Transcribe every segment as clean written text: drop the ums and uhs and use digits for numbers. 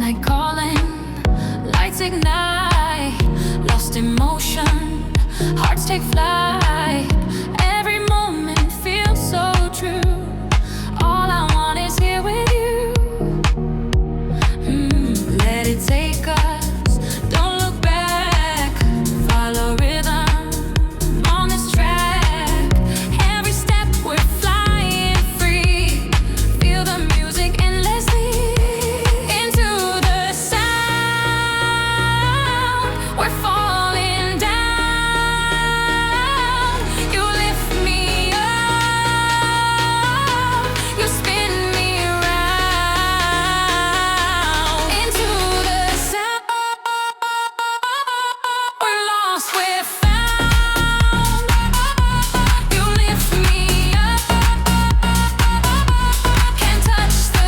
Moonlight calling, lights ignite, lost in motion, hearts take flight. Every moment feels so true. All I want is here with you. Let it take us, don't look back. Follow rhythm on this track. Every step we're flying free. Feel the music endlessly. Into the sound, we're falling down. You lift me up, you spin me around. Into the sound, we're lost, we're found. You lift me up, can't touch the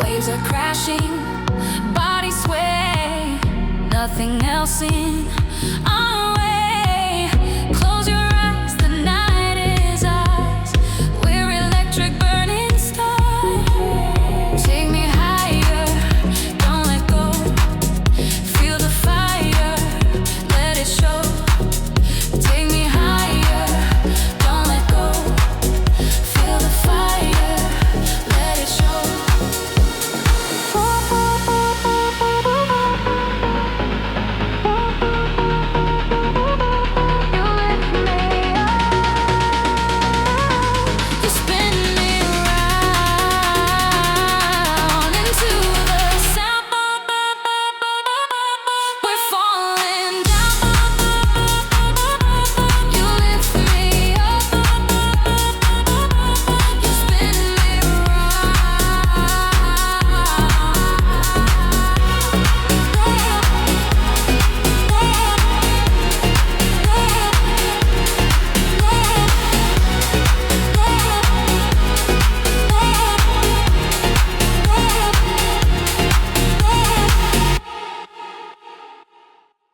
Waves are crashing, bodies sway, nothing else in our